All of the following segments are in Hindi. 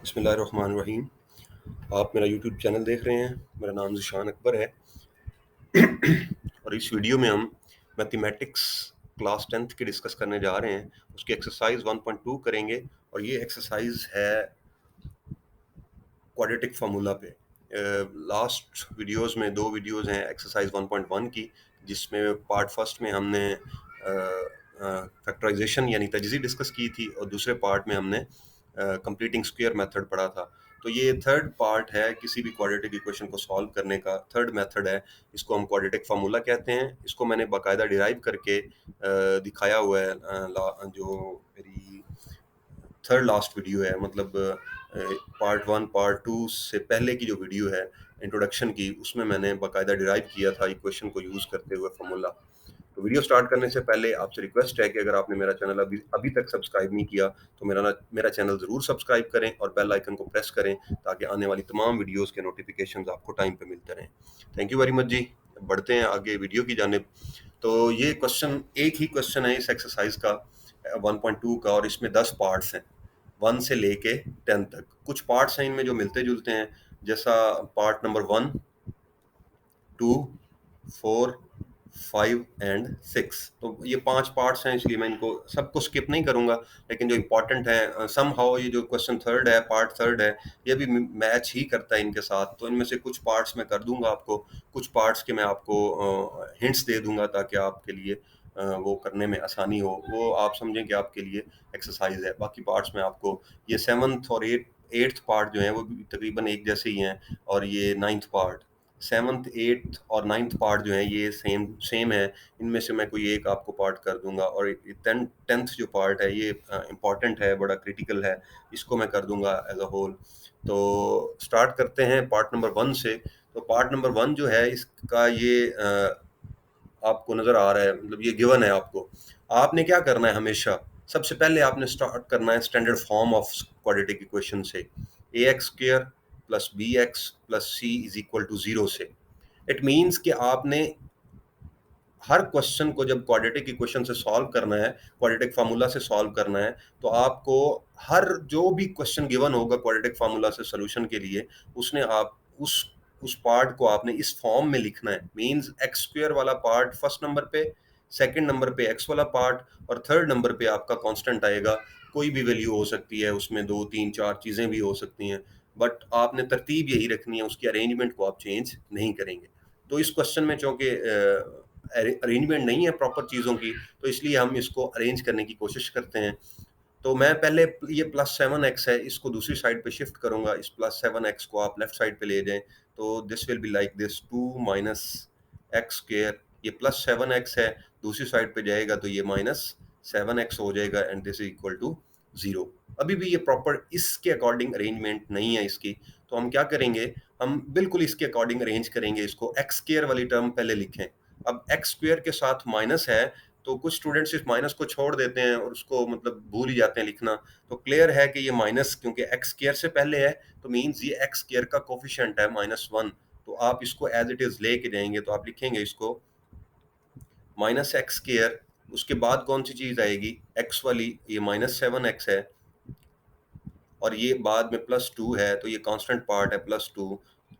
बिस्मिल्लाहिर्रहमानिर्रहीम। आप मेरा यूट्यूब चैनल देख रहे हैं। मेरा नाम ज़िशान अकबर है और इस वीडियो में हम मैथमेटिक्स क्लास 10th की डिस्कस करने जा रहे हैं। उसकी एक्सरसाइज 1.2 करेंगे और ये एक्सरसाइज है क्वाड्रेटिक फार्मूला पे। लास्ट वीडियोस में दो वीडियोस हैं एक्सरसाइज 1.1 की, जिसमें पार्ट फर्स्ट में हमने फैक्टराइजेशन यानी तजज़ी डिस्कस की थी और दूसरे पार्ट में हमने कंप्लीटिंग स्क्वायर मेथड पढ़ा था। तो ये थर्ड पार्ट है किसी भी क्वाड्रेटिक इक्वेशन को सॉल्व करने का। थर्ड मेथड है, इसको हम क्वाड्रेटिक फार्मूला कहते हैं। इसको मैंने बाकायदा डिराइव करके दिखाया हुआ है। जो मेरी थर्ड लास्ट वीडियो है, मतलब पार्ट 1 पार्ट 2 से पहले की जो वीडियो है इंट्रोडक्शन की, उसमें मैंने बाकायदा डिराइव किया था इक्वेशन को यूज़ करते हुए फार्मूला। तो वीडियो स्टार्ट करने से पहले आपसे रिक्वेस्ट है कि अगर आपने मेरा चैनल अभी अभी तक सब्सक्राइब नहीं किया तो मेरा चैनल ज़रूर सब्सक्राइब करें और बेल आइकन को प्रेस करें ताकि आने वाली तमाम वीडियोस के नोटिफिकेशंस आपको टाइम पे मिलते रहें। थैंक यू वेरी मच जी। बढ़ते हैं आगे वीडियो की जानिब। तो ये क्वेश्चन, एक ही क्वेश्चन है इस एक्सरसाइज का 1.2 का, और इसमें 10 पार्ट्स हैं 1 से लेके 10 तक। कुछ पार्ट्स हैं इनमें जो मिलते जुलते हैं, जैसा पार्ट नंबर 1, 2, 4, 5 एंड 6। तो ये 5 पार्ट्स हैं, इसलिए मैं इनको सबको स्किप नहीं करूंगा, लेकिन जो इम्पोर्टेंट है सम हाउ ये जो क्वेश्चन थर्ड है, पार्ट थर्ड है, ये भी मैच ही करता है इनके साथ। तो इनमें से कुछ पार्ट्स मैं कर दूंगा आपको, कुछ पार्ट्स के मैं आपको हिंट्स दे दूंगा ताकि आपके लिए वो करने में आसानी हो, वो आप समझें कि आपके लिए एक्सरसाइज है। बाकी पार्ट्स में आपको, ये 7th और 8th पार्ट जो है वो भी तकरीबन एक जैसे ही हैं, और ये 9th पार्ट, 7th 8th और 9th पार्ट जो है ये सेम सेम है। इनमें से मैं कोई एक आपको पार्ट कर दूंगा, और 10th जो पार्ट है ये इम्पॉर्टेंट है, बड़ा क्रिटिकल है, इसको मैं कर दूंगा एज अ होल। तो स्टार्ट करते हैं पार्ट नंबर 1 से। तो पार्ट नंबर 1 जो है इसका ये आपको नजर आ रहा है, मतलब ये गिवन है आपको। आपने क्या करना है, हमेशा सबसे पहले आपने स्टार्ट करना है standard form of quadratic equation से, ax² plus bx plus c is equal to 0 से। इट मीन्स कि आपने हर क्वेश्चन को जब क्वाड्रेटिक इक्वेशन से सॉल्व करना है, क्वाड्रेटिक फार्मूला से सॉल्व करना है, तो आपको हर जो भी क्वेश्चन गिवन होगा क्वाड्रेटिक फार्मूला से सोल्यूशन के लिए, उसने आप उस पार्ट को आपने इस फॉर्म में लिखना है। मींस x² वाला पार्ट फर्स्ट नंबर पे, सेकंड नंबर पे x वाला पार्ट, और थर्ड नंबर पे आपका कांस्टेंट आएगा। कोई भी वैल्यू हो सकती है उसमें, 2 3 4 चीजें भी हो सकती हैं, बट आपने तरतीब यही रखनी है, उसकी अरेंजमेंट को आप चेंज नहीं करेंगे। तो इस क्वेश्चन में चूंकि अरेंजमेंट नहीं है प्रॉपर चीज़ों की, तो इसलिए हम इसको अरेंज करने की कोशिश करते हैं। तो मैं पहले ये +7x है, इसको दूसरी साइड पे शिफ्ट करूंगा। इस +7x को आप लेफ्ट साइड पे ले जाएं, तो this will be like this 2 minus x square. ये +7x है, दूसरी साइड पे जाएगा तो ये -7x हो जाएगा, and this is equal to 0। अभी भी ये प्रॉपर इसके अकॉर्डिंग अरेंजमेंट नहीं है इसकी, तो हम क्या करेंगे, हम बिल्कुल इसके अकॉर्डिंग अरेंज करेंगे इसको। एक्स स्क्वेयर वाली टर्म पहले लिखें। अब एक्स स्क्वेयर के साथ माइनस है, तो कुछ स्टूडेंट्स इस माइनस को छोड़ देते हैं और उसको मतलब भूल ही जाते हैं लिखना। तो क्लियर है कि ये माइनस, क्योंकि एक्स स्क्वायर से पहले है, तो मींस ये एक्स स्क्वायर का कोफिशिएंट है -1। तो आप इसको एज इट इज लेके जाएंगे, तो आप लिखेंगे इसको -x²। उसके बाद कौन सी चीज आएगी, एक्स वाली, ये -7x है, और ये बाद में +2 है, तो ये कांस्टेंट पार्ट है +2।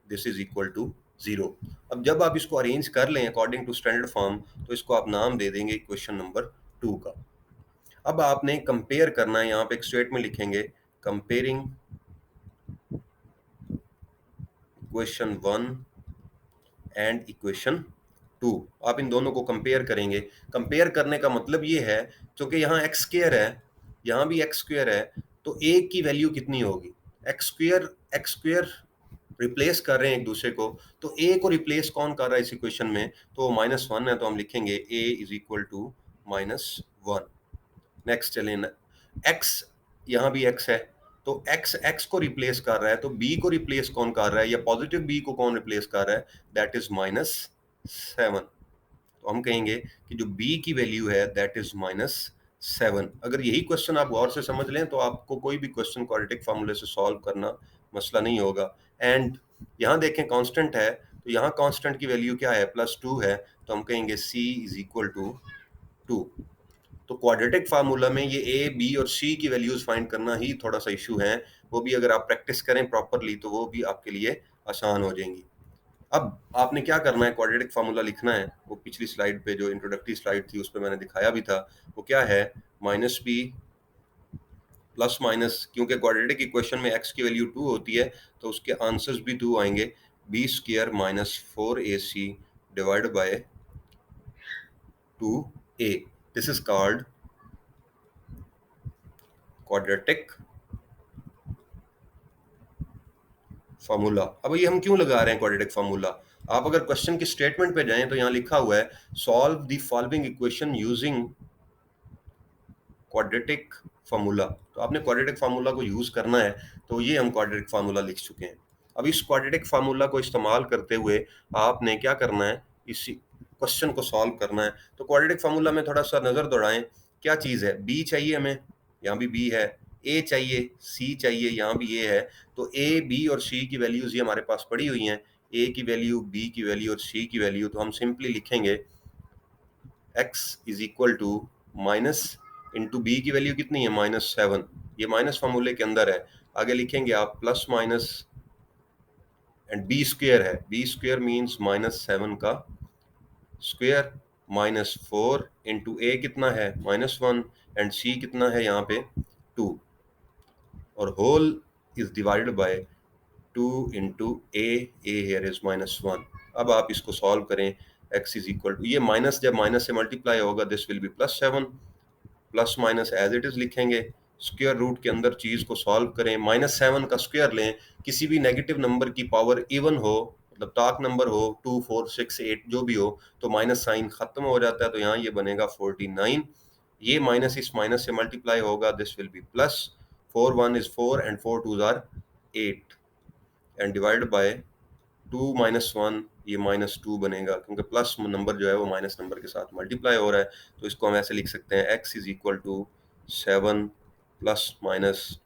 This is equal to 0। अब जब आप इसको अरेंज कर लें अकॉर्डिंग टू स्टैंडर्ड फॉर्म, तो इसको आप नाम दे देंगे क्वेश्चन नंबर 2 का। अब आपने कंपेयर करना है, यहाँ पे एक स्टेटमेंट लिखेंगे, कंपेयरिंग इक्वेशन 1 एंड इक्वेशन 2। आप इन दोनों को कंपेयर करेंगे। कंपेयर करने का मतलब ये है, क्योंकि यहाँ एक्स स्क्वायर है, यहाँ भी एक्स स्क्वायर है, तो ए की वैल्यू कितनी होगी, एक्स स्क्वायर रिप्लेस कर रहे हैं एक दूसरे को, तो ए को रिप्लेस कौन कर रहा है इस इक्वेशन में, तो -1 है, तो हम लिखेंगे a is equal to -1। Next चलें, एक्स, यहाँ भी एक्स है, तो एक्स एक्स को रिप्लेस कर रहा है, तो बी को रिप्लेस कौन कर रहा है, या पॉजिटिव बी को कौन रिप्लेस कर रहा है, दैट इज -7। तो हम कहेंगे कि जो बी की वैल्यू है दैट इज -7। अगर यही क्वेश्चन आप गौर से समझ लें तो आपको कोई भी क्वेश्चन क्वाड्रेटिक फार्मूले से सॉल्व करना मसला नहीं होगा। एंड यहाँ देखें कांस्टेंट है, तो यहाँ कांस्टेंट की वैल्यू क्या है, +2 है, तो हम कहेंगे c इज इक्वल टू 2। तो क्वाड्रेटिक फार्मूला में ये ए बी और सी की वैल्यूज फाइंड करना ही थोड़ा सा इशू है। वो भी अगर आप प्रैक्टिस करें प्रॉपरली तो वो भी आपके लिए आसान हो जाएंगी। अब आपने क्या करना है, क्वाड्रेटिक फार्मूला लिखना है। वो पिछली स्लाइड पे जो इंट्रोडक्टरी स्लाइड थी उस पे मैंने दिखाया भी था। वो क्या है, माइनस बी प्लस माइनस, क्योंकि क्वाड्रेटिक इक्वेशन में x की वैल्यू 2 होती है तो उसके आंसर्स भी 2 आएंगे। B square minus 4ac divide by 2a, this is called quadratic formula. अब ये हम क्यों लगा रहे हैं क्वाड्रेटिक फार्मूला? आप अगर क्वेश्चन की स्टेटमेंट पे जाएं तो यहाँ लिखा हुआ है solve the following equation using quadratic formula. तो आपने क्वाड्रेटिक फार्मूला को यूज करना है, तो ये हम क्वाड्रेटिक फार्मूला लिख चुके हैं। अब इस क्वाड्रेटिक फार्मूला को इस्तेमाल करते हुए आपने क्या करना है, इसी क्वेश्चन को सॉल्व करना है। तो क्वाड्रेटिक फार्मूला में थोड़ा सा नजर दौड़ाएं, क्या चीज है, बी चाहिए हमें, यहाँ भी बी है, ए चाहिए, सी चाहिए, यहाँ भी ए है। तो ए बी और सी की वैल्यूज ये हमारे पास पड़ी हुई हैं, ए की वैल्यू, बी की वैल्यू और सी की वैल्यू। तो हम सिंपली लिखेंगे x is equal to minus into B की वैल्यू कितनी है, -7, ये माइनस फार्मूले के अंदर है। आगे लिखेंगे आप plus minus and B square है, बी स्क्वेयर मीन्स -7 का स्क्वेयर -4 इंटू ए कितना है -1 एंड सी कितना है यहाँ पे 2 और whole is divided by 2 into A, here is -1। अब आप इसको सॉल्व करें, x इज इक्वल टू, ये माइनस जब माइनस से मल्टीप्लाई होगा this will be +7, plus minus as it is लिखेंगे, स्क्वायर रूट के अंदर चीज को सॉल्व करें, -7 का स्क्वायर लें, किसी भी नेगेटिव नंबर की पावर इवन हो, मतलब टाक नंबर हो 2 4 6 8 जो भी हो, तो माइनस साइन खत्म हो जाता है। तो यहाँ ये बनेगा 49, ये माइनस इस माइनस से मल्टीप्लाई होगा, this will be plus, 4 1 is 4 and 4 2 are 8 and divide by 2 -1, ये -2 बनेगा क्योंकि प्लस नंबर जो है वो माइनस नंबर के साथ मल्टीप्लाई हो रहा है। तो इसको हम ऐसे लिख सकते हैं x is equal to 7 plus minus,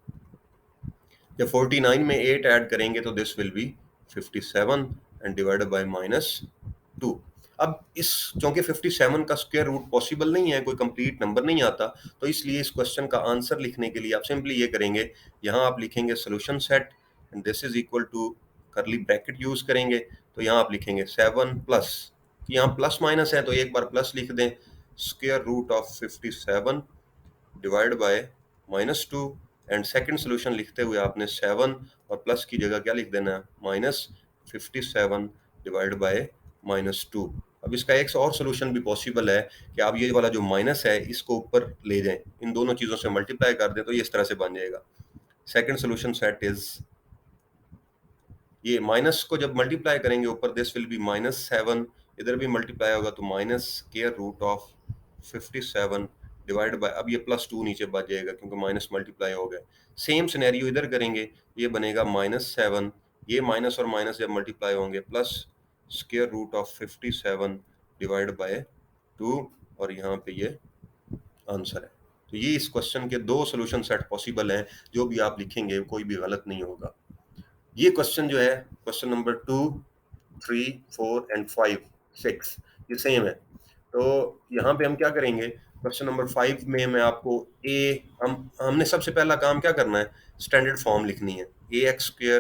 जब 49 में 8 ऐड करेंगे तो this will be 57 and divided by -2। अब इस, क्योंकि 57 का स्क्वायर रूट पॉसिबल नहीं है, कोई कंप्लीट नंबर नहीं आता, तो इसलिए इस क्वेश्चन का आंसर लिखने के लिए आप सिंपली ये करेंगे, यहाँ आप लिखेंगे solution set and this is equal to, curly bracket use करेंगे। तो यहाँ आप लिखेंगे 7 प्लस, यहाँ प्लस माइनस है तो एक बार प्लस लिख दें, square root of 57 divide by -2 and second solution लिखते हुए आपने 7 और प्लस की जगह क्या लिख देना है, -57 डिवाइड बाय -2। अब इसका एक और सोल्यूशन भी पॉसिबल है कि आप ये वाला जो माइनस है इसको ऊपर ले जाएं, इन दोनों चीज़ों से मल्टीप्लाई कर दें तो ये इस तरह से बन जाएगा। सेकंड सोल्यूशन सेट इज, ये माइनस को जब मल्टीप्लाई करेंगे ऊपर, दिस विल बी -7, इधर भी मल्टीप्लाई होगा तो minus square root of 57 divide by, अब ये +2 नीचे बच जाएगा क्योंकि माइनस मल्टीप्लाई हो गए। सेम सिनेरियो इधर करेंगे, ये बनेगा -7, ये माइनस और माइनस जब मल्टीप्लाई होंगे plus square root of 57 divide by 2 और यहाँ पे ये आंसर है। तो ये इस क्वेश्चन के दो सोल्यूशन सेट पॉसिबल हैं, जो भी आप लिखेंगे कोई भी गलत नहीं होगा। ये क्वेश्चन जो है, क्वेश्चन नंबर 2 3 4 एंड 5 6 ये सेम है। तो यहाँ पे हम क्या करेंगे, क्वेश्चन नंबर 5 में मैं आपको हमने सबसे पहला काम क्या करना है, स्टैंडर्ड फॉर्म लिखनी है, ax²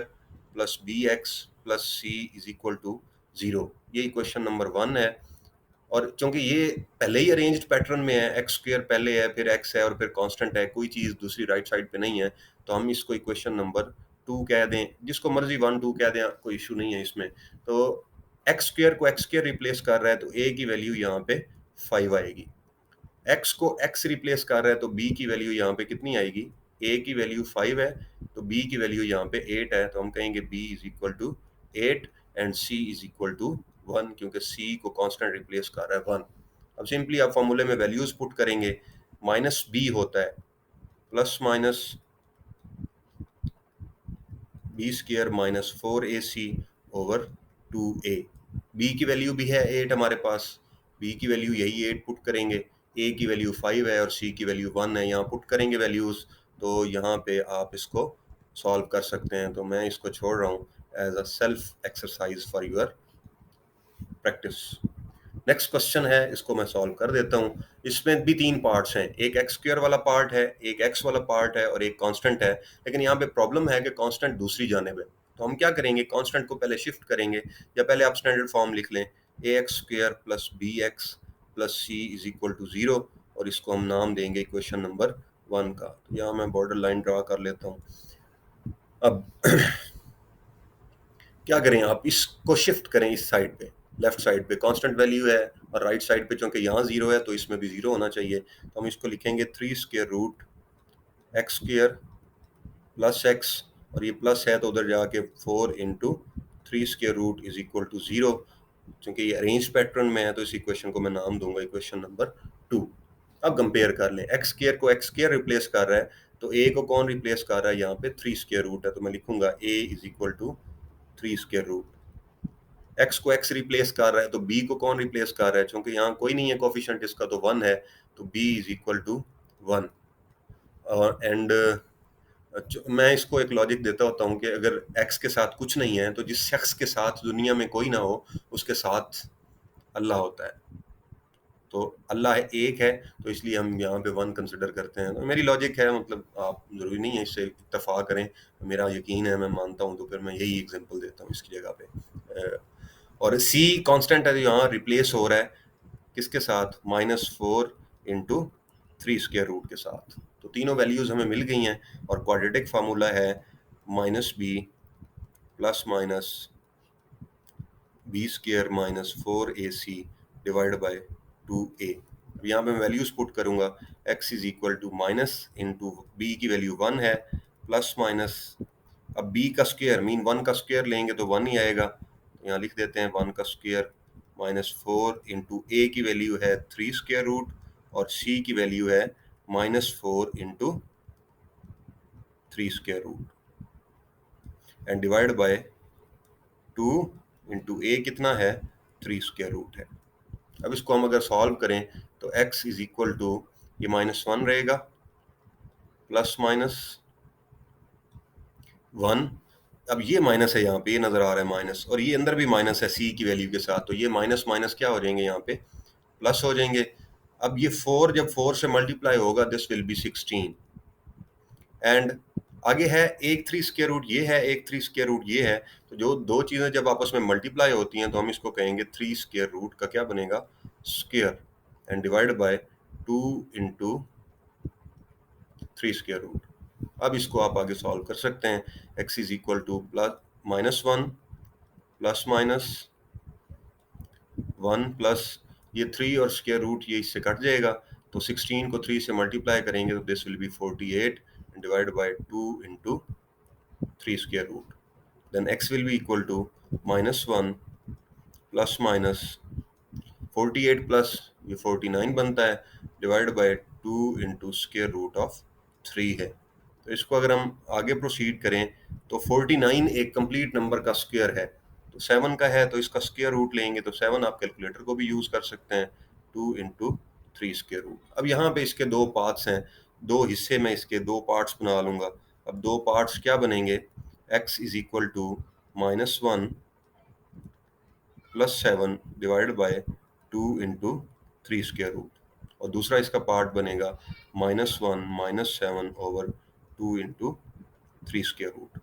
plus bx plus c is equal to 0, ये क्वेश्चन नंबर 1 है। और क्योंकि ये पहले ही अरेंज्ड पैटर्न में है, x² पहले है, फिर x है और फिर कांस्टेंट है, कोई चीज़ दूसरी राइट साइड पे नहीं है, तो हम इसको इक्वेशन नंबर 2 कह दें, जिसको मर्जी 1 2 कह दें, कोई इशू नहीं है इसमें। तो x² को x² रिप्लेस कर रहा है तो a की वैल्यू यहाँ पे 5 आएगी, x को x रिप्लेस कर रहा है तो b की वैल्यू यहाँ पे कितनी आएगी, a की वैल्यू 5 है तो b की वैल्यू यहाँ पे 8 है, तो हम कहेंगे b is equal to 8 and c is equal to 1, क्योंकि c को कांस्टेंट रिप्लेस कर रहा है 1। अब सिंपली आप फॉर्मूले में वैल्यूज पुट करेंगे, -b होता है plus minus B square -4ac over 2a, b की वैल्यू भी है 8 हमारे पास, b की वैल्यू यही 8 पुट करेंगे, a की वैल्यू 5 है और c की वैल्यू 1 है, यहाँ पुट करेंगे वैल्यूज, तो यहाँ पे आप इसको सॉल्व कर सकते हैं। तो मैं इसको छोड़ रहा हूँ as a self exercise for your practice. Next question है, इसको मैं सॉल्व कर देता हूँ। इसमें भी तीन पार्ट्स हैं, एक एक्स स्क्वायर वाला पार्ट है, एक एक्स वाला पार्ट है और एक कांस्टेंट है। लेकिन यहाँ पे प्रॉब्लम है कि कांस्टेंट दूसरी जानिब है। तो हम क्या करेंगे, कांस्टेंट को पहले शिफ्ट करेंगे, या पहले आप स्टैंडर्ड फॉर्म लिख लें, a x square plus B x plus C is equal to 0, और इसको हम नाम देंगे इक्वेशन नंबर 1 का। तो यहाँ मैं बॉर्डर लाइन ड्रा कर लेता हूँ। अब क्या करें, आप इसको शिफ्ट करें इस साइड पे, लेफ्ट साइड पे कांस्टेंट वैल्यू है, और राइट साइड पे चूंकि यहाँ 0 है तो इसमें भी 0 होना चाहिए। तो हम इसको लिखेंगे 3 square root X square plus X, और ये प्लस है तो उधर जाके 4 into 3 square root is equal to 0। चूंकि ये अरेंज पैटर्न में है तो इस इक्वेशन को मैं नाम दूंगा इक्वेशन नंबर 2। अब कंपेयर कर लें, एक्स स्क्वायर को एक्स स्क्वायर रिप्लेस कर रहा है, तो ए को कौन रिप्लेस कर रहा है, यहाँ पे 3 स्क्वायर रूट है, तो मैं लिखूंगा a is equal to 3 square root. X को एक्स रिप्लेस कर रहा है तो बी को कौन रिप्लेस कर रहा है, क्योंकि यहाँ कोई नहीं है कोफिशिएंट इसका, तो 1 है, तो बी इज इक्वल टू 1। और एंड मैं इसको एक लॉजिक देता होता हूँ कि अगर एक्स के साथ कुछ नहीं है, तो जिस शख्स के साथ दुनिया में कोई ना हो उसके साथ अल्लाह होता है। तो अल्लाह एक है, तो इसलिए हम यहाँ पे 1 कंसिडर करते हैं। तो मेरी लॉजिक है, मतलब आप ज़रूरी नहीं है इससे इत्तेफाक करें, मेरा यकीन है, मैं मानता हूँ, तो फिर मैं यही एग्जांपल देता हूँ इसकी जगह पे। और सी कांस्टेंट है, तो यहाँ रिप्लेस हो रहा है किसके साथ, -4 इंटू 3 स्क्वायर रूट के साथ। तो तीनों वैल्यूज हमें मिल गई हैं, और क्वाड्रेटिक फार्मूला है -b plus minus B square minus 4ac divide by 2a। अब यहाँ पे मैं वैल्यूज पुट करूंगा, x is equal to minus into B की वैल्यू 1 है, प्लस माइनस, अब b का स्क्वायर मीन 1 का स्क्वायर लेंगे तो 1 ही आएगा, तो यहाँ लिख देते हैं 1 का स्क्वायर -4 इंटू ए की वैल्यू है 3 स्क्वायर रूट, और c की वैल्यू है -4 into 3 square root, and divide by 2 into a कितना है, 3 स्क्वायर रूट है। अब इसको हम अगर सॉल्व करें तो x इज इक्वल टू, ये -1 रहेगा, प्लस माइनस 1, अब ये माइनस है यहाँ पे, ये नजर आ रहा है माइनस, और ये अंदर भी माइनस है c की वैल्यू के साथ, तो ये माइनस माइनस क्या हो जाएंगे, यहाँ पे प्लस हो जाएंगे। अब ये 4 जब 4 से मल्टीप्लाई होगा, दिस विल बी 16, एंड आगे है एक 3 स्क्वायर रूट ये है, एक 3 स्क्वायर रूट ये है, तो जो दो चीजें जब आपस में मल्टीप्लाई होती हैं तो हम इसको कहेंगे 3 स्क्वायर रूट का क्या बनेगा, square, and divide by 2 into 3 square root. अब इसको आप आगे सॉल्व कर सकते हैं, x is equal to -1 plus minus 1 plus ये 3 और स्क्वायर रूट ये इससे कट जाएगा, तो 16 को 3 से मल्टीप्लाई करेंगे तो this will be 48 divide by 2 into 3 square root. Then x will be equal to -1 plus minus 48 plus ये 49 बनता है, divide by 2 into square root of 3 है। तो इसको अगर हम आगे प्रोसीड करें तो 49 एक कंप्लीट नंबर का स्क्वायर है, तो 7 का है तो इसका स्क्वायर रूट लेंगे, तो 7 आप कैलकुलेटर को भी यूज कर सकते हैं, 2 इंटू 3 स्क्वायर रूट। अब यहाँ पे इसके दो पार्ट्स हैं, दो हिस्से में इसके दो पार्ट्स बना लूंगा। अब दो पार्ट्स क्या बनेंगे, x is equal to -1 plus 7 divide by 2 into 3 square root, और दूसरा इसका पार्ट बनेगा -1 -7 ओवर 2 इंटू 3 स्क्वायर रूट।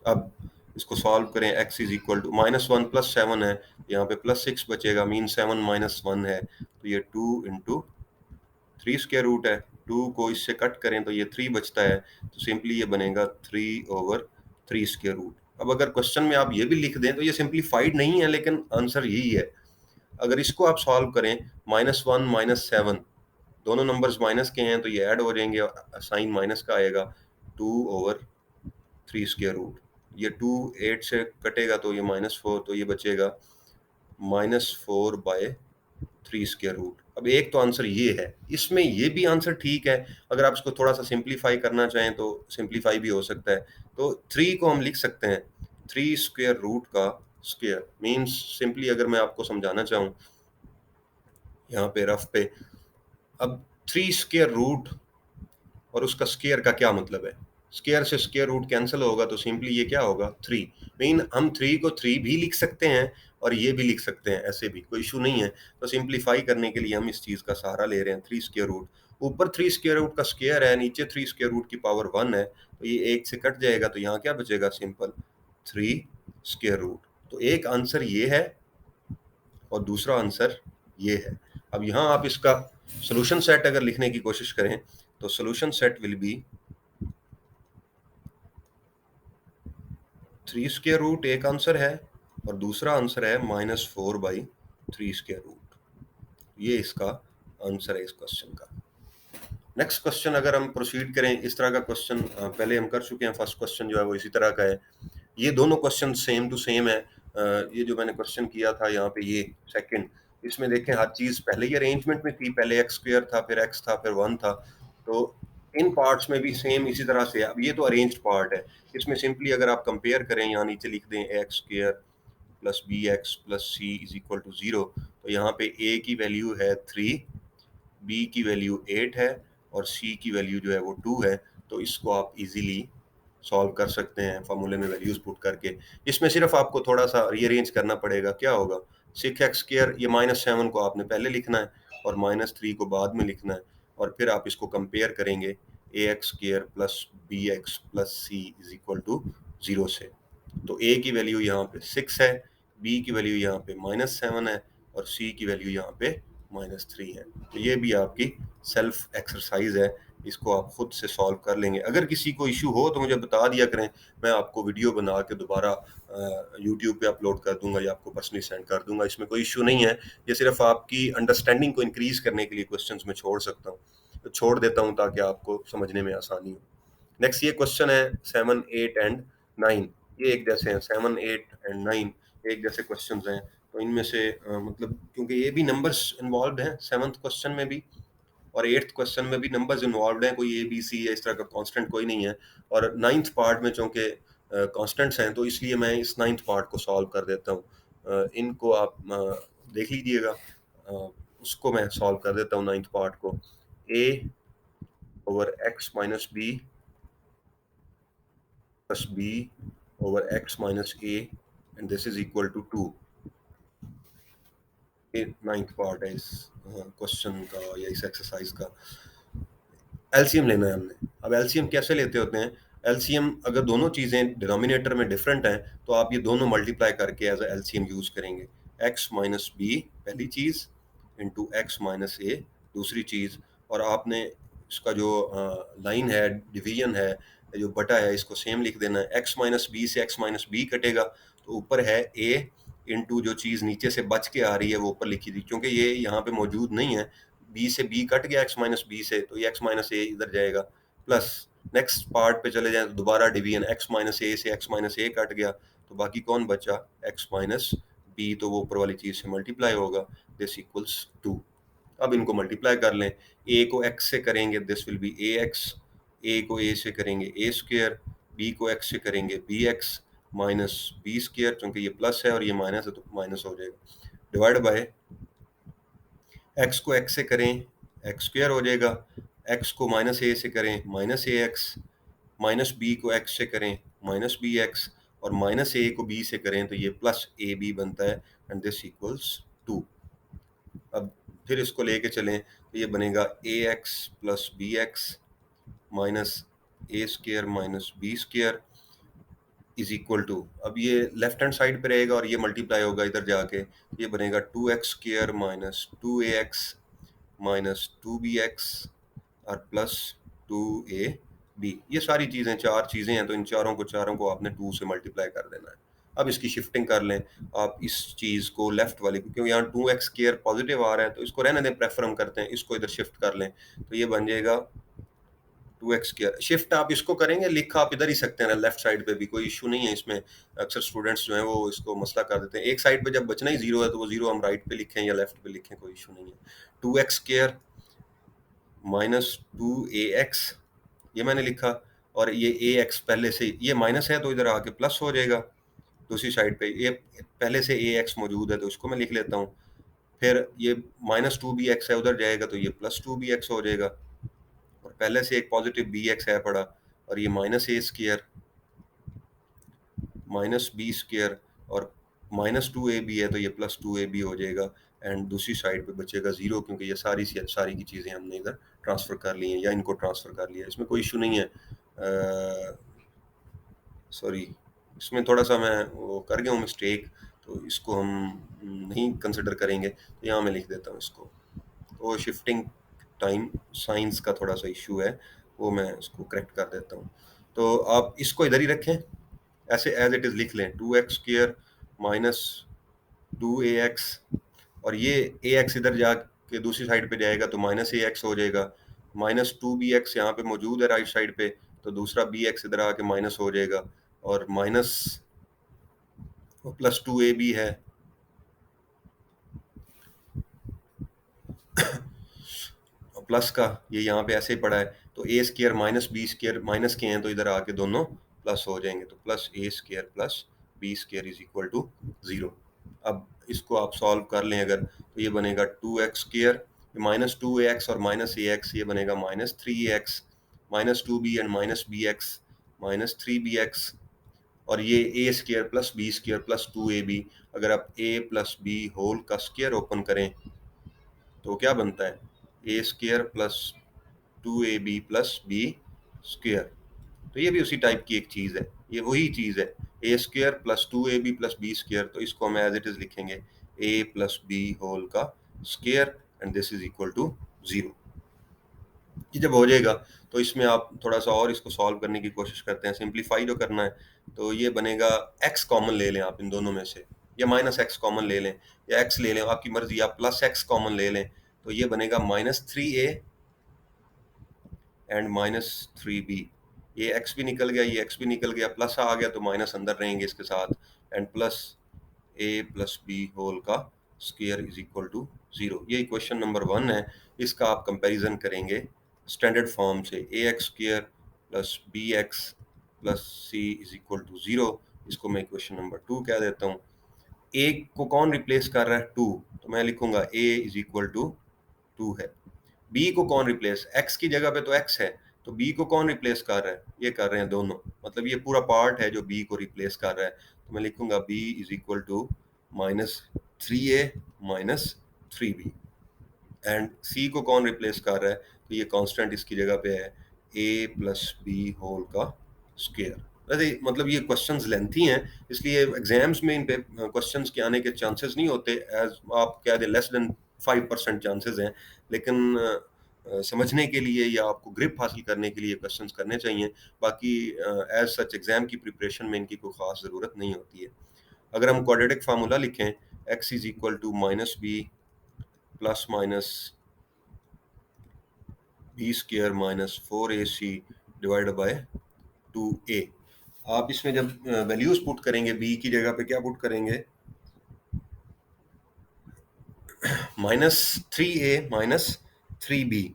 अब इसको सॉल्व करें, x is equal to -1 plus 7 है, यहाँ पे +6 बचेगा, मीन 7 -1 है, तो ये 2 इंटू 3 स्क्वायर रूट है। 2 को इससे कट करें तो ये 3 बचता है, तो सिंपली ये बनेगा 3 ओवर 3 स्क्वायर रूट। अब अगर क्वेश्चन में आप ये भी लिख दें तो ये सिंप्लीफाइड नहीं है, लेकिन आंसर यही है। अगर इसको आप सॉल्व करें, -1 -7 दोनों नंबर्स माइनस के हैं तो ये ऐड हो जाएंगे, साइन माइनस का आएगा, 2 ओवर 3 स्क्वायर रूट। ये 2 8 से कटेगा तो ये -4, तो ये बचेगा -4 बाय 3 स्क्वायर रूट। अब एक तो आंसर ये है, इसमें ये भी आंसर ठीक है, अगर आप इसको थोड़ा सा सिंप्लीफाई करना चाहें तो सिंप्लीफाई भी हो सकता है। तो 3 को हम लिख सकते हैं 3 स्क्वायर रूट का स्क्वायर, मीन्स सिंपली अगर मैं आपको समझाना चाहूँ यहाँ पे रफ पे, अब 3 स्क्वायर रूट और उसका स्क्वायर का क्या मतलब है, स्क्वायर से स्क्वायर रूट कैंसिल होगा तो सिंपली ये क्या होगा 3। मीन हम 3 को 3 भी लिख सकते हैं और ये भी लिख सकते हैं, ऐसे भी कोई इशू नहीं है। तो सिंप्लीफाई करने के लिए हम इस चीज़ का सहारा ले रहे हैं, 3 स्क्वायर रूट। ऊपर 3 स्क्वायर रूट का स्क्वायर है, नीचे 3 स्क्वायर रूट की पावर 1 है, तो ये 1 से कट जाएगा, तो यहाँ क्या बचेगा, सिंपल 3 स्क्वायर रूट। तो एक आंसर ये है और दूसरा आंसर ये है। अब यहाँ आप इसका सोल्यूशन सेट अगर लिखने की कोशिश करें तो solution set will be 3 square root एक आंसर है और दूसरा आंसर है -4/3 स्क्वायर रूट। ये इसका आंसर है इस क्वेश्चन का। नेक्स्ट क्वेश्चन अगर हम प्रोसीड करें, इस तरह का क्वेश्चन पहले हम कर चुके हैं। फर्स्ट क्वेश्चन जो है वो इसी तरह का है। ये दोनों क्वेश्चन सेम टू सेम है। ये जो मैंने क्वेश्चन किया था यहाँ पे, ये सेकंड, इसमें देखें हर चीज पहले ही अरेंजमेंट में थी। पहले एक्स स्क्वायर था, फिर एक्स था, फिर 1 था। तो इन पार्ट्स में भी सेम इसी तरह से। अब ये तो अरेंज्ड पार्ट है, इसमें सिंपली अगर आप कंपेयर करें, यहाँ नीचे लिख दें X square plus B x plus C is equal to 0। तो यहाँ पे ए की वैल्यू है 3, बी की वैल्यू 8 है और सी की वैल्यू जो है वो 2 है। तो इसको आप इजीली सॉल्व कर सकते हैं फार्मूले में वैल्यूज पुट करके। इसमें सिर्फ आपको थोड़ा सा रीअरेंज करना पड़ेगा। क्या होगा, 6x², ये -7 को आपने पहले लिखना है और -3 को बाद में लिखना है, और फिर आप इसको कंपेयर करेंगे ax² plus bx plus C is equal to 0 से। तो a की वैल्यू यहाँ पे 6 है, b की वैल्यू यहाँ पे -7 है और c की वैल्यू यहाँ पे -3 है। तो ये भी आपकी सेल्फ एक्सरसाइज है, इसको आप खुद से सॉल्व कर लेंगे। अगर किसी को इशू हो तो मुझे बता दिया करें, मैं आपको वीडियो बना के दोबारा यूट्यूब पे अपलोड कर दूंगा या आपको पर्सनली सेंड कर दूंगा। इसमें कोई इशू नहीं है, ये सिर्फ आपकी अंडरस्टैंडिंग को इंक्रीज करने के लिए क्वेश्चंस में छोड़ सकता हूँ, तो छोड़ देता हूँ ताकि आपको समझने में आसानी हो। नेक्स्ट ये क्वेश्चन है 7, 8 एंड 9। ये एक जैसे हैं, 7, 8 एंड 9 एक जैसे क्वेश्चंस हैं। तो इनमें से मतलब क्योंकि ये भी नंबर्स इन्वॉल्व हैं, 7th क्वेश्चन में भी और 8th क्वेश्चन में भी नंबर्स इन्वॉल्व हैं, कोई ए बी सी या इस तरह का कांस्टेंट कोई नहीं है। और 9th पार्ट में चूंकि कांस्टेंट्स हैं, तो इसलिए मैं इस 9th पार्ट को सॉल्व कर देता हूँ। इनको आप देख लीजिएगा, उसको मैं सॉल्व कर देता हूँ 9th पार्ट को। a over x minus B plus b over x minus a and this is equal to 2। ये 9th पार्ट है इस क्वेश्चन का या इस एक्सरसाइज का। एलसीएम लेना है हमने। अब एलसीएम कैसे लेते होते हैं, एलसीएम अगर दोनों चीज़ें डिनोमिनेटर में डिफरेंट हैं तो आप ये दोनों मल्टीप्लाई करके एज एलसीएम यूज़ करेंगे। x माइनस बी पहली चीज़ इंटू एक्स माइनस ए दूसरी चीज़। और आपने इसका जो लाइन है, डिवीजन है, जो बटा है, इसको सेम लिख देना है। x माइनस बी से x माइनस बी कटेगा तो ऊपर है a इंटू जो चीज़ नीचे से बच के आ रही है वो ऊपर लिखी थी, क्योंकि ये यहाँ पे मौजूद नहीं है। बी से बी कट गया x माइनस बी से, तो ये x माइनस ए इधर जाएगा। प्लस नेक्स्ट पार्ट पे चले जाएं तो दोबारा डिवीजन, x माइनस ए से x माइनस ए कट गया तो बाकी कौन बचा, x माइनस बी, तो वो ऊपर वाली चीज से मल्टीप्लाई होगा, दिस इक्वल्स 2। अब इनको मल्टीप्लाई कर लें, a को x से करेंगे this will B ax, a को a से करेंगे a स्क्वायर, b को x से करेंगे bx माइनस बी स्क्वायर, क्योंकि ये प्लस है और ये माइनस है तो माइनस हो जाएगा, डिवाइड बाय x को x से करें एक्स स्क्वायर हो जाएगा, x को माइनस ए से करें माइनस ए एक्स, माइनस बी को x से करें माइनस बी एक्स, और माइनस ए को b से करें तो ये प्लस ए बी बनता है एंड दिस इक्वल्स 2। अब फिर इसको लेके चलें तो ये बनेगा a x plus B x minus a square minus B square is equal to, अब ये लेफ्ट हैंड साइड पे रहेगा और ये मल्टीप्लाई होगा इधर जाके, ये बनेगा 2x square minus 2ax minus 2bx और प्लस 2ab। ये सारी चीज़ें, चार चीज़ें हैं, तो इन चारों को आपने 2 से मल्टीप्लाई कर देना है। अब इसकी शिफ्टिंग कर लें आप, इस चीज़ को लेफ्ट वाले को, क्योंकि यहाँ 2x स्क्वायर पॉजिटिव आ रहा है तो इसको रहने दें, प्रेफर हम करते हैं, इसको इधर शिफ्ट कर लें तो ये बन जाएगा 2x स्क्वायर। शिफ्ट आप इसको करेंगे, लिख आप इधर ही सकते हैं लेफ्ट साइड पे भी, कोई इशू नहीं है इसमें। अक्सर स्टूडेंट्स जो हैं वो इसको मसला कर देते हैं, एक साइड पे जब बचना ही जीरो है तो वो जीरो हम राइट पे लिखें या लेफ्ट पे लिखें, कोई इशू नहीं है। 2x स्क्वायर माइनस 2ax, ये मैंने लिखा, और ये ax पहले से ये माइनस है तो इधर आके प्लस हो जाएगा। दूसरी साइड पे ये पहले से ax मौजूद है तो इसको मैं लिख लेता हूँ। फिर ये माइनस 2bx है, उधर जाएगा तो ये प्लस 2bx हो जाएगा, और पहले से एक पॉजिटिव bx है पड़ा, और ये -a² -b² और -2ab है तो ये +2ab हो जाएगा, एंड दूसरी साइड पे बचेगा 0 क्योंकि ये सारी की चीज़ें हमने इधर ट्रांसफ़र कर ली हैं या इनको ट्रांसफ़र कर लिया है, इसमें कोई इशू नहीं है। सॉरी, इसमें थोड़ा सा मैं वो कर गया हूँ मिस्टेक, तो इसको हम नहीं कंसिडर करेंगे, तो यहाँ मैं लिख देता हूँ इसको। वो शिफ्टिंग टाइम साइंस का थोड़ा सा इशू है, वो मैं उसको करेक्ट कर देता हूँ। तो आप इसको इधर ही रखें, ऐसे एज इट इज़ लिख लें, 2x² माइनस 2ax, और ये ax इधर जाके दूसरी साइड पे जाएगा तो -ax हो जाएगा, -2bx यहाँ पे मौजूद है राइट साइड पे, तो दूसरा bx इधर आके माइनस हो जाएगा, और माइनस +2ab है, प्लस का ये यहाँ पे ऐसे ही पड़ा है, तो a² माइनस b² माइनस के हैं तो इधर आके दोनों प्लस हो जाएंगे, तो +a² plus b² is equal to 0। अब इसको आप सॉल्व कर लें अगर, तो ये बनेगा 2x², -2ax और -ax, ये बनेगा -3ax, -2b and -bx, -3bx, और ये a² plus b² plus 2ab, अगर आप a प्लस b होल का स्क्वायर ओपन करें तो क्या बनता है, a² plus 2ab plus b²। तो ये भी उसी टाइप की एक चीज़ है, ये वही चीज़ है, a² plus 2ab plus b², तो इसको हम एज इट इज़ लिखेंगे a प्लस b होल का square and this is equal to 0। ये जब हो जाएगा तो इसमें आप थोड़ा सा और इसको सॉल्व करने की कोशिश करते हैं, सिंप्लीफाई जो करना है, तो ये बनेगा x कॉमन ले लें आप इन दोनों में से, या -x कॉमन ले लें, या x ले लें, आपकी मर्जी, आप +x कॉमन ले लें, तो ये बनेगा -3a एंड -3b। ये x भी निकल गया, ये x भी निकल गया, प्लस आ गया तो माइनस अंदर रहेंगे इसके साथ, and plus a plus b whole का स्क्वायर इज इक्वल टू 0। ये इक्वेशन नंबर 1 है, इसका आप कंपैरिजन करेंगे स्टैंडर्ड फॉर्म से, ax² plus bx plus c is equal to 0। इसको मैं इक्वेशन नंबर 2 कह देता हूँ। a को कौन रिप्लेस कर रहा है, 2, तो मैं लिखूंगा a इज इक्वल टू 2 है। b को कौन रिप्लेस, x की जगह पे तो x है, तो b को कौन रिप्लेस कर रहा है, ये कर रहे हैं दोनों, मतलब ये पूरा पार्ट है जो b को रिप्लेस कर रहा है, तो मैं लिखूंगा b is equal to -3a minus 3b, and c को कौन रिप्लेस कर रहा है, तो ये कांस्टेंट इसकी जगह पे है a प्लस बी होल का स्क्वायर। वैसे मतलब ये क्वेश्चंस लेंथी हैं, इसलिए एग्जाम्स में इन पे क्वेश्चंस के आने के चांसेस नहीं होते, एज आप कह दें लेस देन 5% चांसेस हैं, लेकिन समझने के लिए या आपको ग्रिप हासिल करने के लिए क्वेश्चंस करने चाहिए, बाकी एज सच एग्जाम की प्रिपरेशन में इनकी कोई ख़ास ज़रूरत नहीं होती है। अगर हम क्वाड्रेटिक फार्मूला लिखें, x is equal to -b plus minus b² minus 4ac divided by 2a, आप इसमें जब वैल्यूज पुट करेंगे, b की जगह पे क्या पुट करेंगे, -3a माइनस 3b,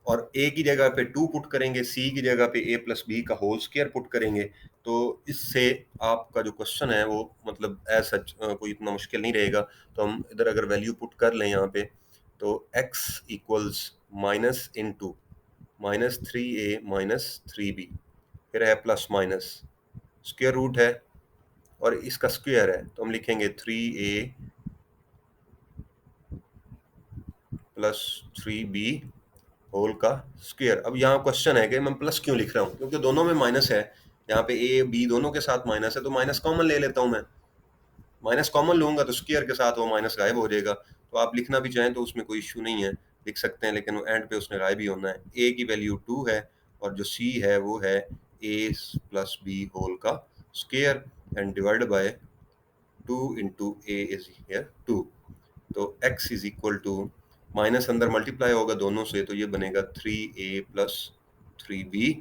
और a की जगह पे 2 पुट करेंगे, c की जगह पे a प्लस b का होल स्क्वायर पुट करेंगे, तो इससे आपका जो क्वेश्चन है वो मतलब एज सच कोई इतना मुश्किल नहीं रहेगा। तो हम इधर अगर वैल्यू पुट कर लें यहाँ पे, तो x equals minus into -3a minus 3b, फिर है प्लस माइनस, स्क्वायर रूट है और इसका स्क्वायर है, तो हम लिखेंगे 3a प्लस 3b होल का स्क्वायर। अब यहाँ क्वेश्चन है कि मैं प्लस क्यों लिख रहा हूँ, क्योंकि दोनों में माइनस है, यहाँ पे a b दोनों के साथ माइनस है, तो माइनस कॉमन ले लेता हूँ मैं, माइनस कॉमन लूंगा तो स्क्वायर के साथ वो माइनस गायब हो जाएगा, तो आप लिखना भी चाहें तो उसमें कोई इश्यू नहीं है, लिख सकते हैं, लेकिन एंड पे उसने गायब ही होना है। a की वैल्यू 2 है और जो c है वो है a प्लस b होल का square and divide by 2 into a is here 2, तो x is equal to, minus अंदर मल्टीप्लाई होगा दोनों से, तो ये बनेगा 3a plus 3b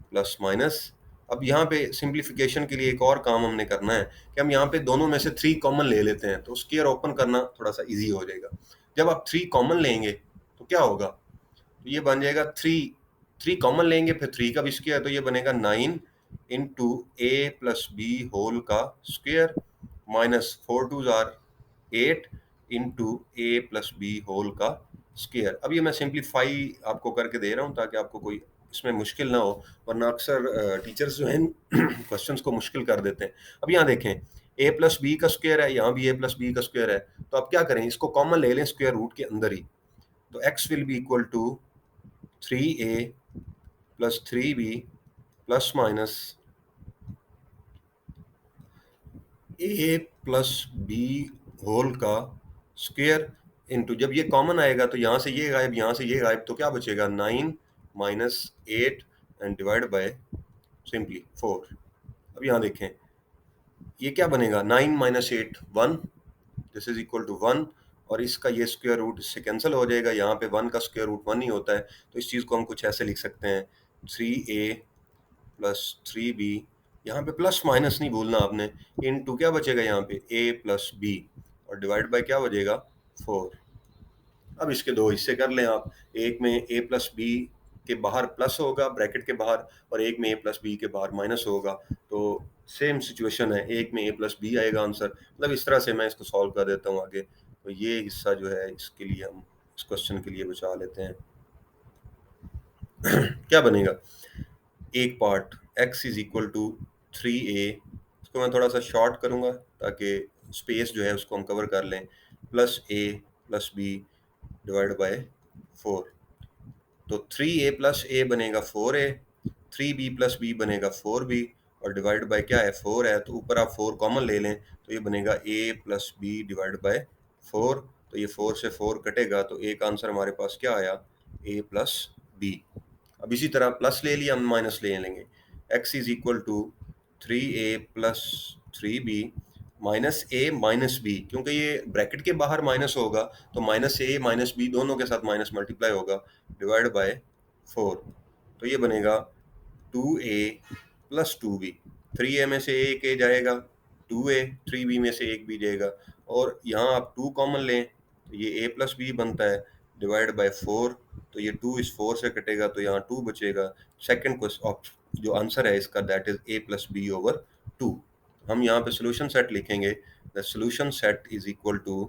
plus minus. अब यहाँ पे सिंप्लीफिकेशन के लिए एक और काम हमने करना है कि हम यहाँ पे दोनों में से 3 कॉमन ले लेते हैं, तो स्क्वायर ओपन करना थोड़ा सा इजी हो जाएगा। जब आप 3 कॉमन लेंगे तो क्या होगा, तो ये बन जाएगा 3 कॉमन लेंगे फिर 3 का भी स्क्वायर, तो ये बनेगा 9 इंटू ए प्लस बी होल का स्क्वायर माइनस 4 2 जार 8 इंटू ए प्लस बी होल का स्क्वायर। अब ये मैं सिंप्लीफाई आपको करके दे रहा हूँ ताकि आपको कोई इसमें मुश्किल ना हो, वरना अक्सर टीचर्स जो हैं क्वेश्चंस को मुश्किल कर देते हैं। अब यहाँ देखें, ए प्लस बी का स्क्वायर है, यहाँ भी ए प्लस बी का स्क्वायर है, तो आप क्या करें, इसको कॉमन ले लें स्क्वायर रूट के अंदर ही। तो x will be equal to 3a plus 3b plus minus A plus B whole का स्क्वायर इंटू, जब ये कॉमन आएगा तो यहाँ से ये गायब, यहाँ से ये गायब, तो क्या बचेगा 9 minus 8 and divide by simply 4। अब यहाँ देखें ये क्या बनेगा, 9 minus 8 1, this is equal to 1, और इसका ये स्क्वायर रूट इससे कैंसिल हो जाएगा, यहाँ पे 1 का स्क्वायर रूट 1 ही होता है, तो इस चीज़ को हम कुछ ऐसे लिख सकते हैं 3a प्लस 3b, यहाँ पे प्लस माइनस नहीं भूलना आपने, इनटू क्या बचेगा यहाँ पे a प्लस b, और डिवाइड बाय क्या बचेगा 4। अब इसके दो हिस्से कर लें आप, एक में a प्लस बी के बाहर प्लस होगा ब्रैकेट के बाहर, और एक में a प्लस बी के बाहर माइनस होगा, तो सेम सिचुएशन है, एक में a प्लस बी आएगा आंसर। मतलब इस तरह से मैं इसको सॉल्व कर देता हूँ आगे। तो ये हिस्सा जो है इसके लिए हम इस क्वेश्चन के लिए बचा लेते हैं। क्या बनेगा, एक part x is equal to 3a, इसको मैं थोड़ा सा शॉर्ट करूँगा ताकि स्पेस जो है उसको हम कवर कर लें, plus a plus B divide by 4। तो 3a प्लस a बनेगा 4a, 3b प्लस b बनेगा 4b, और डिवाइड बाय क्या है 4 है, तो ऊपर आप 4 कॉमन ले लें, तो ये बनेगा a plus B divide by 4, तो ये 4 से 4 कटेगा, तो एक आंसर हमारे पास क्या आया, a प्लस बी। अब इसी तरह प्लस ले लिया, हम माइनस ले लेंगे, x is equal to 3a plus 3b minus A minus B, क्योंकि ये ब्रैकेट के बाहर माइनस होगा तो माइनस ए माइनस बी दोनों के साथ माइनस मल्टीप्लाई होगा, डिवाइड बाय 4, तो ये बनेगा 2a प्लस 2b, 3a में से एक ए जाएगा, 2a, 3b में से एक बी जाएगा, और यहाँ आप 2 कॉमन लें तो ये a प्लस बी बनता है, डिवाइड बाय 4, तो ये 2 इस 4 से कटेगा तो यहाँ 2 बचेगा। सेकंड क्वेश्चन जो आंसर है इसका that is a plus B over 2। हम यहाँ पे सोल्यूशन सेट लिखेंगे, the solution set is equal to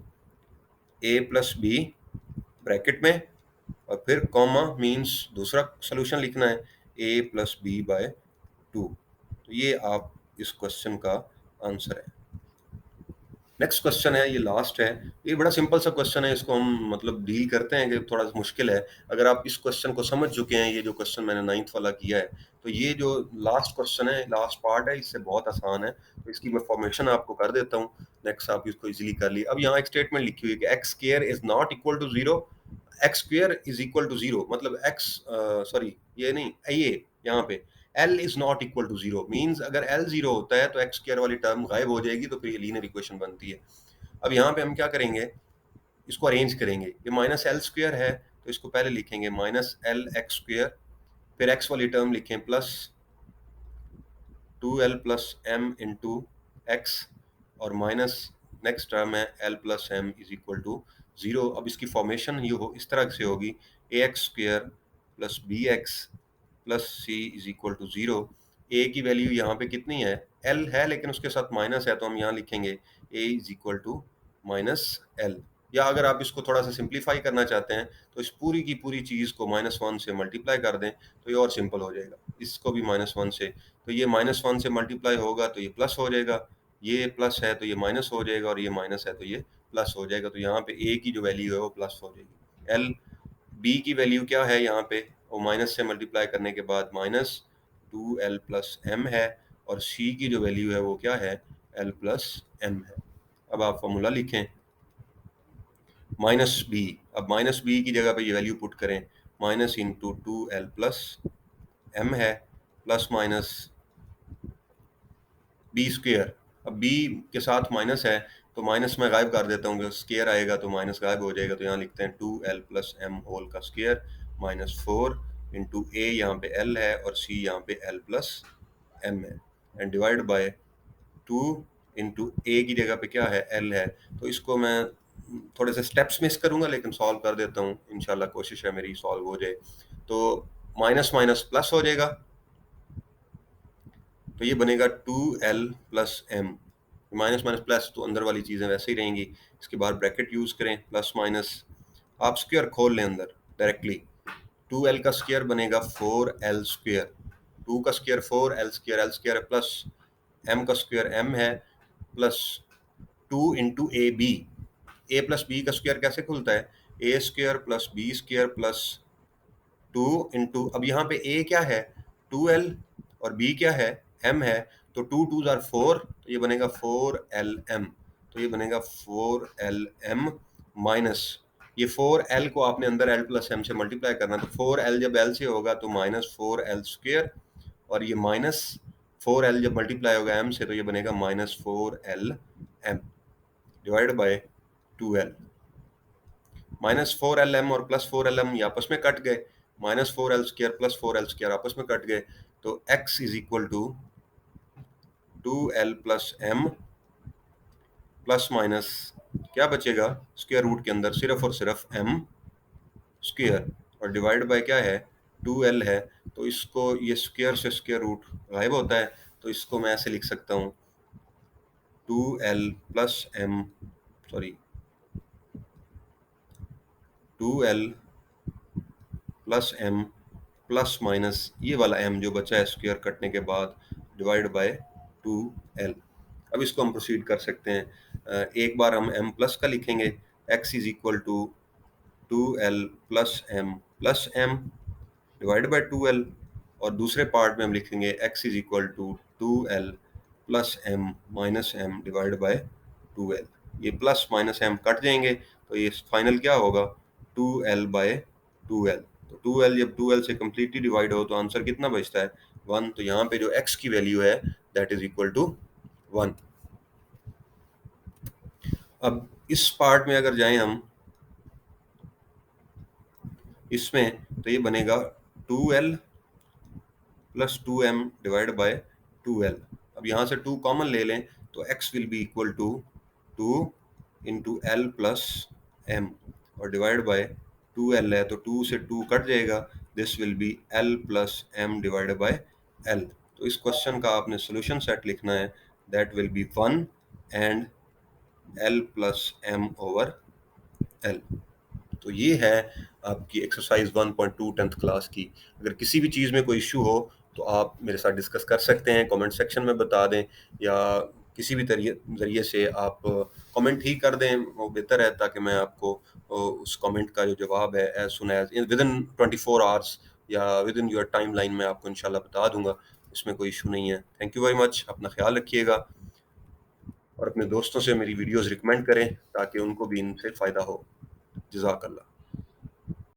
a plus B bracket में, और फिर कॉमा मीन्स दूसरा सोल्यूशन लिखना है a प्लस बी बाय 2। तो ये आप इस क्वेश्चन का आंसर है। नेक्स्ट क्वेश्चन है, ये लास्ट है, ये बड़ा सिंपल सा क्वेश्चन है, इसको हम मतलब डील करते हैं कि थोड़ा सा मुश्किल है। अगर आप इस क्वेश्चन को समझ चुके हैं, ये जो क्वेश्चन मैंने 9th वाला किया है, तो ये जो लास्ट क्वेश्चन है, लास्ट पार्ट है, इससे बहुत आसान है, तो इसकी मैं फॉर्मेशन आपको कर देता हूँ, नेक्स्ट आप इसको इजीली कर ली। अब यहाँ एक स्टेटमेंट लिखी हुई है कि X square is not equal to 0, X square is equal to 0, मतलब एक्स सॉरी ये नहीं, ये यहाँ पे L is not equal to 0 means अगर L 0 होता है तो एक्स स्क्वायर वाली टर्म गायब हो जाएगी, तो फिर ये लीनियर इक्वेशन बनती है। अब यहाँ पे हम क्या करेंगे, इसको अरेंज करेंगे, ये माइनस एल स्क्वायर है तो इसको पहले लिखेंगे माइनस एल एक्स स्क्वायर, फिर एक्स वाली टर्म लिखें plus 2l plus m into x, और माइनस नेक्स्ट टर्म है l plus m is equal to 0। अब इसकी फॉर्मेशन ये हो इस तरह से होगी, a x square plus B x plus C is equal to 0। A की वैल्यू यहाँ पे कितनी है, एल है लेकिन उसके साथ माइनस है, तो हम यहाँ लिखेंगे a is equal to minus l, या अगर आप इसको थोड़ा सा सिंप्लीफाई करना चाहते हैं तो इस पूरी की पूरी चीज़ को -1 से मल्टीप्लाई कर दें तो ये और सिंपल हो जाएगा, इसको भी -1 से, तो ये -1 से मल्टीप्लाई होगा तो ये प्लस हो जाएगा, ये प्लस है तो ये माइनस हो जाएगा, और ये माइनस है तो ये प्लस हो जाएगा, तो यहाँ पे ए की जो वैल्यू है वो प्लस हो जाएगी। एल बी की वैल्यू क्या है यहाँ पे, वो माइनस से मल्टीप्लाई करने के बाद -2l प्लस एम है, और सी की जो वैल्यू है वो क्या है, l प्लस एम है। अब आप फॉर्मूला लिखें माइनस बी, अब माइनस बी की जगह पे ये वैल्यू पुट करें, minus into 2l plus m है, प्लस माइनस बी स्क्वेयर, अब बी के साथ माइनस है तो माइनस मैं गायब कर देता हूँ, स्क्वेयर आएगा तो माइनस गायब हो जाएगा, तो यहाँ लिखते हैं 2l प्लस एम होल का स्क्वेयर माइनस 4 इंटू ए, यहाँ पे l है और c यहाँ पे l प्लस एम है, एंड डिवाइड बाय 2 इंटू ए की जगह पे क्या है l है, तो इसको मैं थोड़े से स्टेप्स मिस करूंगा लेकिन सॉल्व कर देता हूँ, इंशाल्लाह कोशिश है मेरी सॉल्व हो जाए। तो माइनस माइनस प्लस हो जाएगा, तो ये बनेगा 2l plus m, minus minus plus, तो अंदर वाली चीज़ें वैसे ही रहेंगी। इसके बाद ब्रैकेट यूज़ करें, प्लस माइनस, आप स्क्वायर खोल लें अंदर डायरेक्टली, 2l का स्क्वायर बनेगा 4l स्क्वायर, 2 का square 4l square, l square है प्लस m का स्क्वायर m है, plus 2 into a b, a plus b का स्क्वायर कैसे खुलता है, a square plus b square plus 2 into, अब यहाँ पे ए क्या है 2l और b क्या है m है, तो 2 2 जार 4, तो ये बनेगा 4lm, तो ये बनेगा 4lm माइनस, ये 4l को आपने अंदर l प्लस m से मल्टीप्लाई करना, तो 4l जब l से होगा तो माइनस 4l स्क्वायर, और ये माइनस 4l जब मल्टीप्लाई होगा m से तो ये बनेगा minus 4lm divide by 2l। Minus 4lm और प्लस 4lm ये आपस में कट गए, minus 4l square plus 4l square आपस में कट गए, तो x is equal to 2l plus m plus minus क्या बचेगा स्क्वायर रूट के अंदर सिर्फ और सिर्फ m स्क्वायर, और डिवाइड बाय क्या है 2l है, तो इसको ये स्क्वायर से स्क्वायर रूट गायब होता है, तो इसको मैं ऐसे लिख सकता हूँ 2l plus m, sorry 2l plus m plus minus ये वाला m जो बचा है स्क्वायर कटने के बाद डिवाइड बाय 2l। अब इसको हम प्रोसीड कर सकते हैं, एक बार हम m प्लस का लिखेंगे, x is equal to 2l plus m divide by 2l, और दूसरे पार्ट में हम लिखेंगे x is equal to 2l plus m minus m divide by 2l। ये प्लस माइनस m कट जाएंगे, तो ये फाइनल क्या होगा 2l बाय 2l, तो 2l जब 2l से कम्प्लीटली डिवाइड हो तो आंसर कितना बचता है 1, तो यहाँ पे जो x की वैल्यू है दैट इज इक्वल टू 1। अब इस पार्ट में अगर जाएं हम इसमें, तो ये बनेगा 2l plus 2m divide by 2l। अब यहाँ से 2 कॉमन ले लें तो x will be equal to 2 into l plus m, और डिवाइड बाय 2l है तो 2 से 2 कट जाएगा, this will be l plus m divide by l। तो इस क्वेश्चन का आपने सोल्यूशन सेट लिखना है, that will be 1 and l plus m over l। तो ये है आपकी एक्सरसाइज 1.2 10th क्लास की। अगर किसी भी चीज़ में कोई इशू हो तो आप मेरे साथ डिस्कस कर सकते हैं, कमेंट सेक्शन में बता दें, या किसी भी ज़रिए से आप कमेंट ही कर दें, वो बेहतर है, ताकि मैं आपको उस कमेंट का जो जवाब है as soon as within 24 hours या within your timeline में आपको इंशाल्लाह बता दूंगा, इसमें कोई इशू नहीं है। थैंक यू वेरी मच, अपना ख्याल रखिएगा और अपने दोस्तों से मेरी वीडियोज़ रिकमेंड करें ताकि उनको भी इनसे फ़ायदा हो। जज़ाकल्लाह।